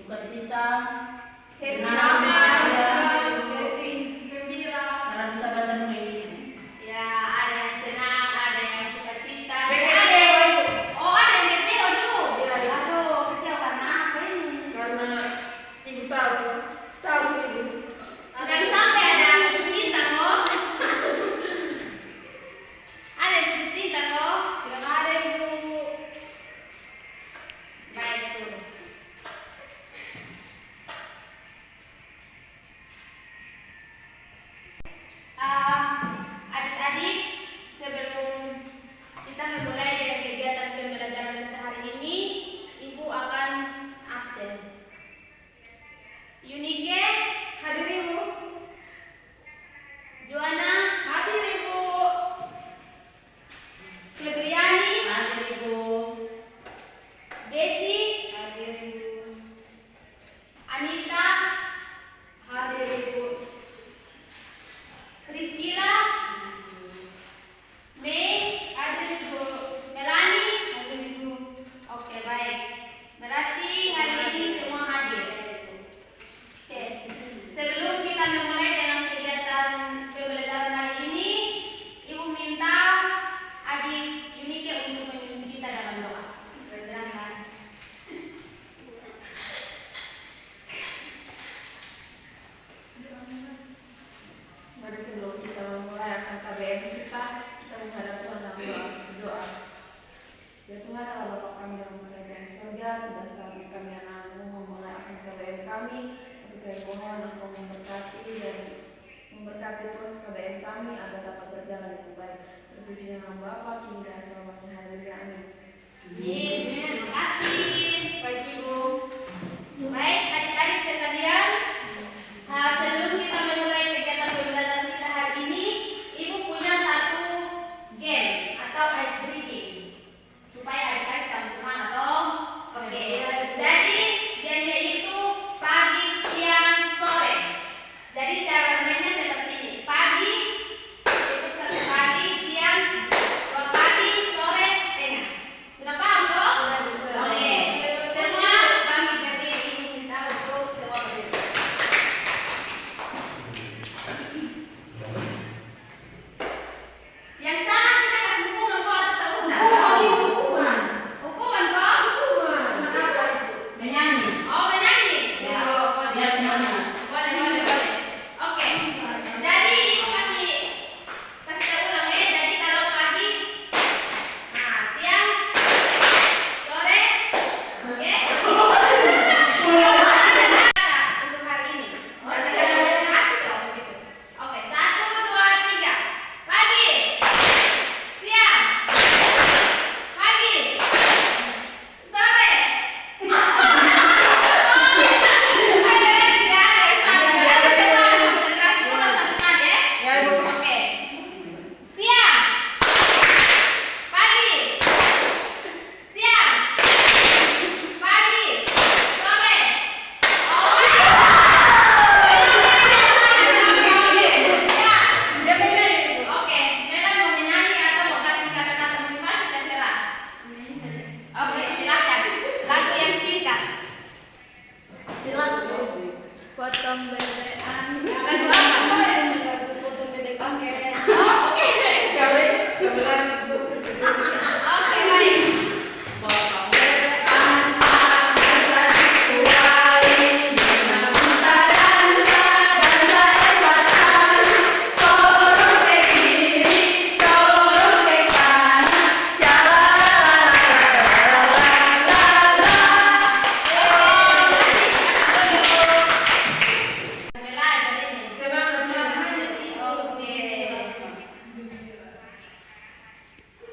sukacita, senang, gembira, karena bisa bertemu ini. Ya, ada yang senang, ada yang sukacita. Oh, ada yang kecewa tuh. Aduh, kecewa karena apa ini? Karena ibu tahu sih ibu. Jangan sampai ada yang putus cinta kok. Ada yang putus cinta kok. Tidak ada ibu. Baik tuh. Adik-adik, sebelum kita memulai dengan kegiatan pembelajaran kita hari ini, Ibu akan absen. Yunike, hadir Ibu. Joanna, hadir Ibu. Febriani, Hadir ibu. Desi, hadir Ibu. Anita, hadir Ibu. Priscila, Mei, hadir Ibu. Melani, hadir Ibu. Oke, baik. Berarti hari ini semua hadir. Oke. Sebelum kita memulai dengan kegiatan pembelajaran hari ini, Ibu minta adik Yunike untuk memimpin kita dalam doa. Bergerakkan. Mari sebelum kita memulai akan KBM kita menghadap Tuhan dalam doa. Ya Tuhan, Allah Bapa kami dalam kerajaan surga, tidak saatnya kami anak-anakmu memulai akan KBM kami, tapi kami mohon Engkau memberkati dan memberkati terus KBM kami agar dapat berjalan dengan baik. Terpuji nama Bapa, kini dan selamanya. Haleluya. Amin. Terima kasih. Baik Ibu. Baik adik-adik sekalian, sebelum kita memulai kegiatan pembelajaran kita hari ini, Ibu punya satu game atau ice breaking supaya adik-adik kamu semangat dong. Oke. Jadi gamenya itu pagi, siang, sore. Jadi cara bermainnya seperti ini. Pagi, itu satu pagi, siang, dua pagi, sore, tengah. Sudah paham dong? Oke. Semua bangkit berdiri. Ibu minta untuk semua berdiri. Yang salah kita kasih hukuman kok atau tak usah? Hukuman. Hukuman kok? Hukuman. Apa itu? Menyanyi. Oh, menyanyi. Ya. Oh, boleh. Biar semangat. Boleh. Oke. Jadi Ibu kasih tahu ulang ya. Jadi kalau pagi, siang, sore, oke. Untuk hari ini. Oke, 1, 2, 3. Pagi, siang, pagi, sore. Ya ibu. Oke. Siang, pagi, siang, pagi, sore. Dia menyanyi. Oke, Nela mau menyanyi atau mau kasih kata-kata motivasi dan cerah? Oke, silakan. Lagu yang singkat. Silakan. Potong bebekan. Lagu apa? Lagu potong bebek. Oke. Oke, baik. Mulai dari ini. Oke.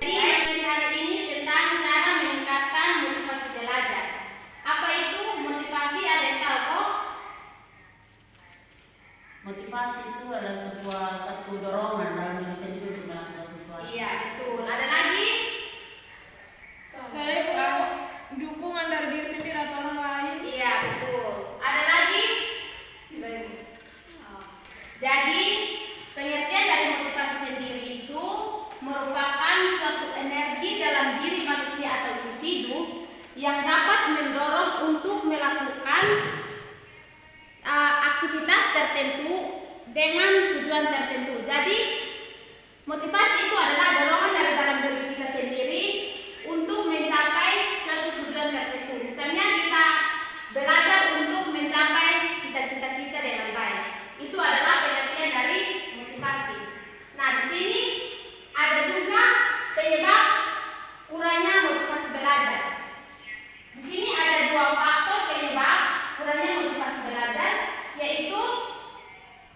Jadi materi hari ini tentang cara meningkatkan motivasi belajar. Apa itu motivasi? Ada yang tahu kok? Motivasi itu adalah satu dorongan dalam diri sendiri untuk melakukan sesuatu. Iya, betul. Ada lagi? Saya mau dukungan dari diri sendiri atau orang lain. Iya, betul. Ada lagi? Jadi, pengertian dari motivasi sendiri itu merupakan suatu energi dalam diri manusia atau individu yang dapat mendorong untuk melakukan melakukan aktivitas tertentu dengan tujuan tertentu. Jadi motivasi itu adalah dorongan dari dalam diri kita sendiri untuk mencapai suatu tujuan tertentu. Misalnya kita belajar untuk mencapai cita-cita kita dengan baik. Itu adalah pengertian dari motivasi. Nah, di sini ada juga penyebab kurangnya motivasi belajar. Di sini ada dua faktor penyebab kurangnya motivasi belajar, yaitu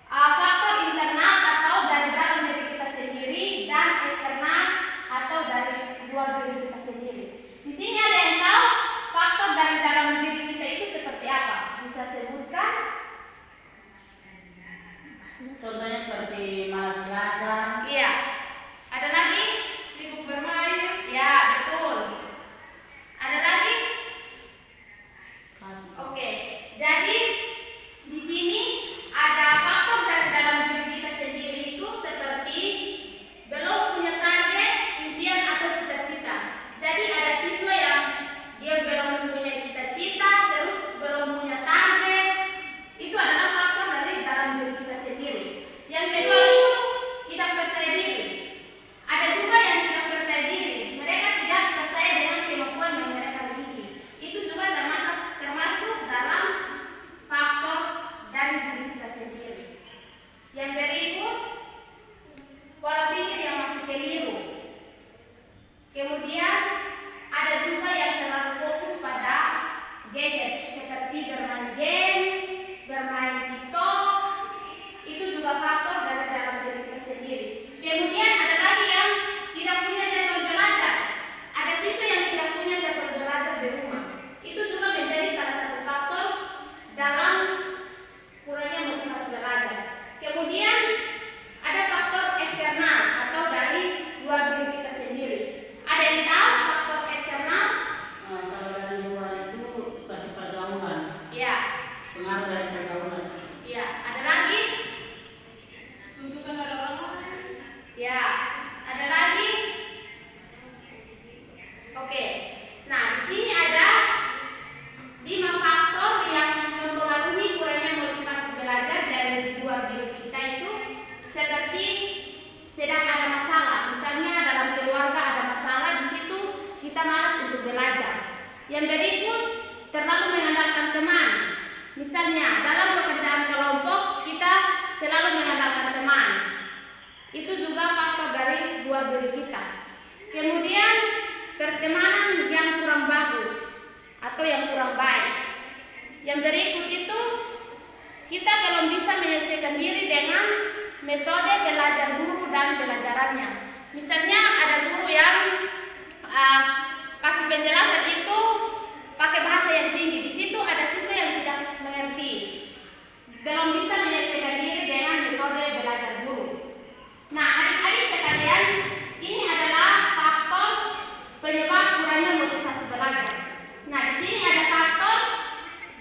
faktor internal atau dari dalam diri kita sendiri dan eksternal atau dari luar diri kita sendiri. Di sini ada yang tahu faktor dari dalam diri kita itu seperti apa? Bisa sebutkan? Contohnya seperti malas belajar. Iya. Ada lagi? Sibuk bermain. Ya, betul. Ada lagi? Kasih. Oke. Jadi di sini ada faktor dari dalam diri kita sendiri itu seperti belum punya target, impian atau cita-cita. Jadi ada siswa yang dia belum mempunyai cita-cita, terus belum punya target. Itu adalah faktor dari dalam diri kita sendiri. Yang kedua itu tidak percaya diri. Ada juga yang tidak percaya diri. Mereka tidak percaya dengan kemampuan yang mereka miliki. Itu juga termasuk dalam faktor dari diri kita sendiri. Yang berikut, pola pikir yang masih keliru. Kemudian ada juga yang terlalu fokus pada gadget seperti bermain game, bermain TikTok. Itu juga faktor dari dalam diri kita sendiri. Kemudian ada lagi yang tidak punya jadwal belajar. Ada siswa yang tidak punya jadwal belajar di rumah. Itu juga menjadi salah satu faktor dalam kurangnya motivasi belajar. Kemudian ada faktor eksternal atau dari luar diri kita sendiri. Ada yang tahu faktor eksternal? Kalau dari luar itu seperti pergaulan, Ya, pengaruh dari pergaulan. ya. Ada lagi? Tuntutan dari orang lain. Ya. Ada lagi? Oke. Nah, di sini ada 5 faktor yang mempengaruhi kurangnya motivasi belajar dari luar diri kita itu seperti sedang ada masalah. Misalnya dalam keluarga ada masalah, di situ kita malas untuk belajar. Yang berikut, terlalu mengandalkan teman. Misalnya dalam pekerjaan kelompok kita selalu mengandalkan teman. Itu juga faktor dari luar diri kita. Kemudian pertemanan yang kurang bagus atau yang kurang baik. Yang berikut itu kita belum bisa menyesuaikan diri dengan metode belajar guru dan pelajarannya. Misalnya ada guru yang kasih penjelasan itu pakai bahasa yang tinggi. Di situ ada siswa yang tidak mengerti, belum bisa menyesuaikan diri dengan metode belajar guru. Nah, adik-adik sekalian, ini adalah faktor penyebab kurangnya motivasi belajar. Nah, di sini ada faktor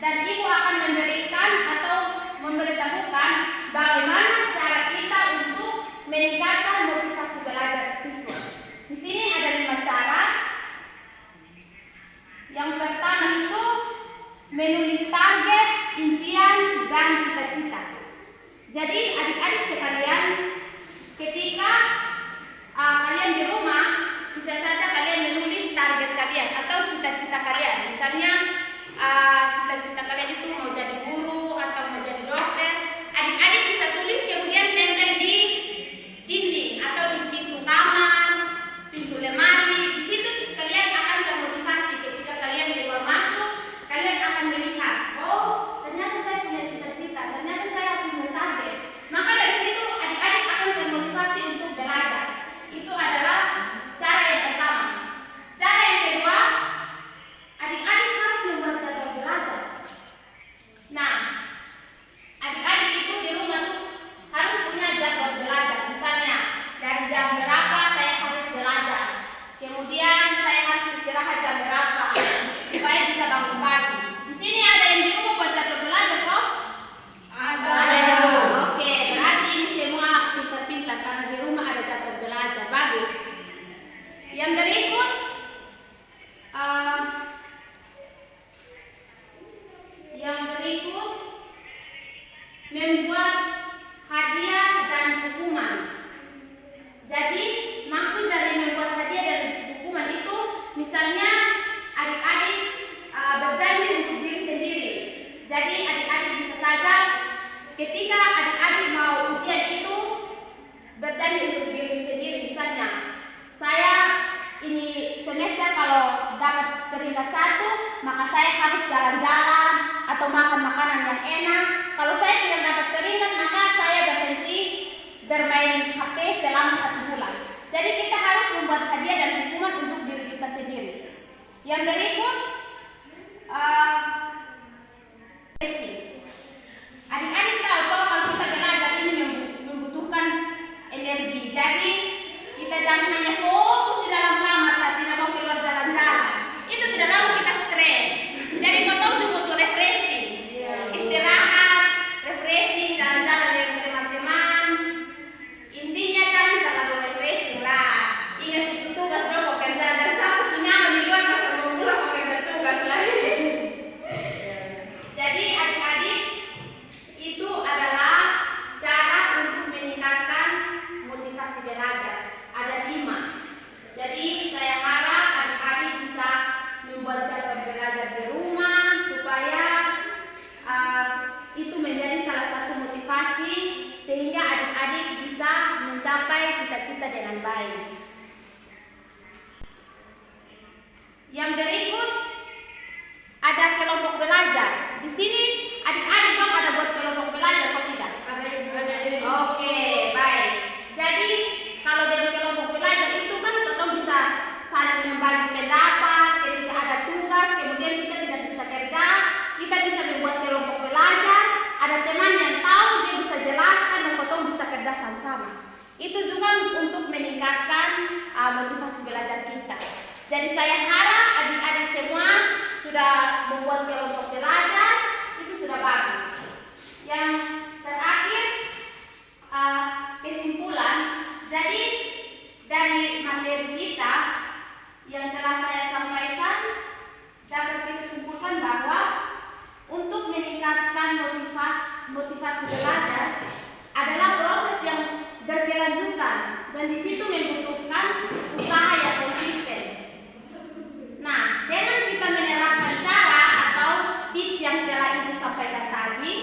dan ibu akan memberikan atau memberitahukan bagaimana cara kita untuk meningkatkan motivasi belajar siswa. Di sini ada 5 cara. Yang pertama itu menulis target, impian, dan cita-cita. Jadi adik-adik sekalian, ketika kalian di rumah, bisa saja kalian menulis target kalian atau cita-cita kalian. Misalnya cita-cita kalian itu mau jadi guru atau mau jadi dokter. Adik-adik bisa tulis kemudian tempel di dinding atau di pintu kamar, pintu lemari. Di situ kalian akan termotivasi ketika kalian keluar masuk. Kalian akan melihat, oh ternyata saya punya cita-cita, ternyata saya punya target. Maka dari situ adik-adik akan termotivasi untuk belajar. Itu adalah cara yang pertama. Cara yang kedua, adik-adik harus membuat jadwal belajar. berikut membuat hadiah dan hukuman. Jadi maksud dari membuat hadiah dan hukuman itu misalnya adik-adik berjanji untuk diri sendiri. Jadi adik-adik bisa saja ketika adik-adik mau ujian itu berjanji untuk diri sendiri. Misalnya saya ini semester kalau dapat peringkat 1 maka saya harus jalan-jalan atau makan makanan yang enak. Kalau saya tidak dapat peringkat maka saya berhenti bermain HP selama 1 bulan. Jadi kita harus membuat hadiah dan hukuman untuk diri kita sendiri. Yang berikut adik-adik tahu kalau kita belajar ini membutuhkan energi. Jadi kita jangan hanya fokus di dalam kamar saat tidak mau keluar jalan-jalan. Itu tidak lama kita stres. Jadi kita butuh refreshing, istirahat, refreshing, jalan-jalan dengan teman-teman. Intinya jangan terlalu refreshing lah. Ingat itu tugas dong, bukan jalan-jalan sama senyaman di luar pas mau pulang pakai bertugas lagi. Jadi adik-adik itu adalah cara untuk meningkatkan motivasi belajar. Ada 5. Jadi saya harap adik-adik bisa membuat jadwal belajar di rumah supaya itu menjadi salah satu motivasi sehingga adik-adik bisa mencapai cita-cita dengan baik. Yang berikut ada kelompok belajar. Di sini adik-adik mau ada buat kelompok belajar atau tidak? Ada. Oke, baik. Jadi kalau dalam kelompok belajar itu kan kita bisa saling membagi pendapat, ketika ada tugas, kemudian kita tidak bisa kerja, kita bisa membuat kelompok belajar. Ada teman yang tahu dia bisa jelaskan dan kita bisa kerja sama-sama. Itu juga untuk meningkatkan motivasi belajar kita. Jadi saya harap adik-adik semua sudah membuat kelompok belajar, itu sudah bagus. Yang terakhir kesimpulan. Jadi dari materi kita yang telah saya sampaikan dapat kita simpulkan bahwa untuk meningkatkan motivasi belajar adalah proses yang berkelanjutan dan di situ membutuhkan usaha yang konsisten. Nah, dengan kita menerapkan cara atau tips yang telah Ibu sampaikan tadi,